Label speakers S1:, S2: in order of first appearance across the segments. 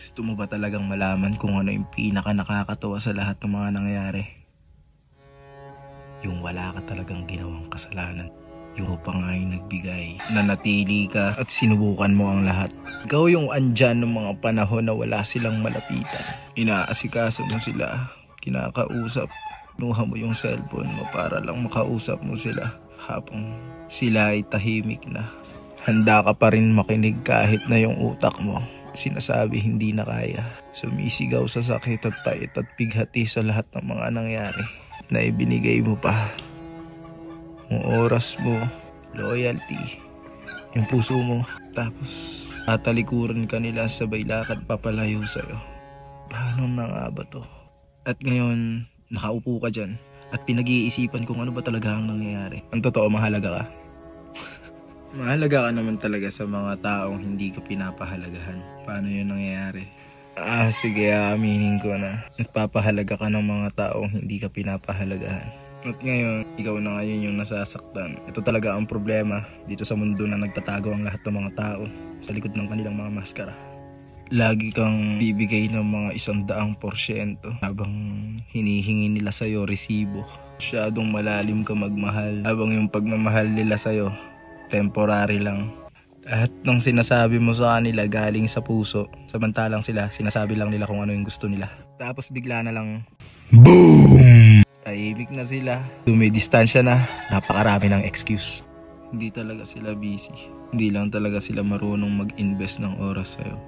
S1: Gusto mo ba talagang malaman kung ano yung pinaka nakakatawa sa lahat ng mga nangyayari? Yung wala ka talagang ginawang kasalanan. Yung pa nga yung nagbigay, nanatili ka at sinubukan mo ang lahat. Ikaw yung andyan ng mga panahon na wala silang malapitan. Inaasikaso mo sila, kinakausap. Nuha mo yung cellphone mo para lang makausap mo sila habang sila ay tahimik na. Handa ka pa rin makinig kahit na yung utak mo sinasabi hindi na kaya. Sumisigaw sa sakit at pait at bighati sa lahat ng mga nangyari na ibinigay mo pa. Yung oras mo, loyalty, yung puso mo. Tapos tatalikuran ka nila sabay lakad papalayo sa'yo. Paano na nga ba to? At ngayon, nakaupo ka dyan at pinag-iisipan kung ano ba talaga ang nangyayari. Ang totoo, mahalaga ka. Mahalaga ka naman talaga sa mga taong hindi ka pinapahalagahan. Paano yun nangyayari? Sige, aminin ko na. Nagpapahalaga ka ng mga taong hindi ka pinapahalagahan. At ngayon, ikaw na ngayon yung nasasaktan. Ito talaga ang problema dito sa mundo na nagtatago ang lahat ng mga tao sa likod ng kanilang mga maskara. Lagi kang bibigay ng mga 100% habang hinihingi nila sa'yo resibo. Masyadong malalim ka magmahal habang yung pagmamahal nila sa'yo temporary lang. At nung sinasabi mo sa kanila galing sa puso, samantalang sila sinasabi lang nila kung ano yung gusto nila. Tapos bigla na lang boom! Tahimik na sila. Dumidistansya na. Napakarami ng excuse. Hindi talaga sila busy. Hindi lang talaga sila marunong mag-invest ng oras sa'yo.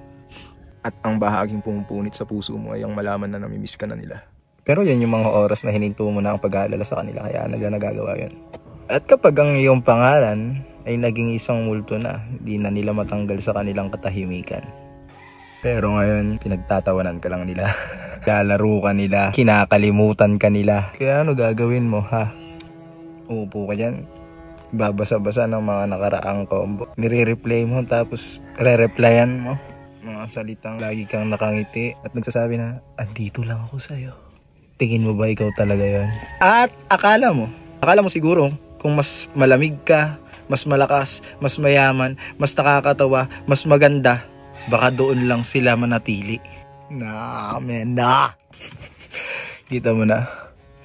S1: At ang bahaging pumupunit sa puso mo ay ang malaman na namimiss ka na nila. Pero yan yung mga oras na hininto mo na ang pag-aalala sa kanila kaya nila nagagawa yan. At kapag ang iyong pangalan ay naging isang multo na, hindi na nila matanggal sa kanilang katahimikan. Pero ngayon, pinagtatawanan ka lang nila. Lalaro ka nila, kinakalimutan ka nila. Kaya ano gagawin mo, ha? Uupo ka dyan, babasa-basa ng mga nakaraang combo. Nire-replay mo, tapos re-replyan mo. Mga salitang lagi kang nakangiti at nagsasabi na, andito lang ako sa'yo. Tingin mo ba ikaw talaga yon? At akala mo siguro, kung mas malamig ka, mas malakas, mas mayaman, mas nakakatawa, mas maganda, baka doon lang sila manatili. Kita mo na,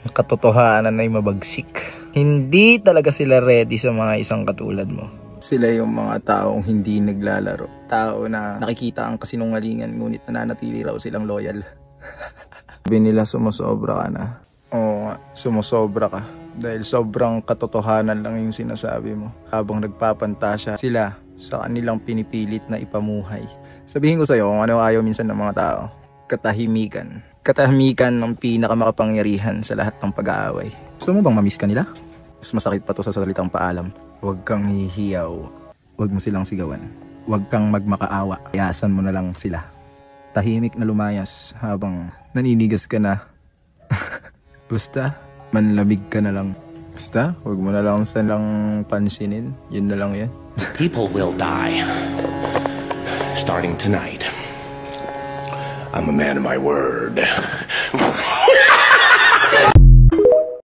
S1: ang katotohanan ay mabagsik. Hindi talaga sila ready sa mga isang katulad mo. Sila yung mga taong hindi naglalaro. Tao na nakikita ang kasinungalingan ngunit nananatili raw silang loyal. Sabi nila sumusobra ka na. Oo nga, sumusobra ka. Dahil sobrang katotohanan lang yung sinasabi mo. Habang nagpapantasya sila sa kanilang pinipilit na ipamuhay. Sabihin ko sa'yo kung ano ayaw minsan ng mga tao. Katahimikan. Katahimikan ng pinakamakapangyarihan sa lahat ng pag-aaway. Gusto mo bang mamiss ka nila? Mas masakit pa to sa salitang paalam. Huwag kang hihiyaw. Huwag mo silang sigawan. Huwag kang magmakaawa. Iasan mo na lang sila. Tahimik na lumayas habang naninigas ka na. Basta manlamig ka na lang. Basta, huwag mo na lang silang pansinin. Yun na lang yan.
S2: People will die. Starting tonight. I'm a man of my word.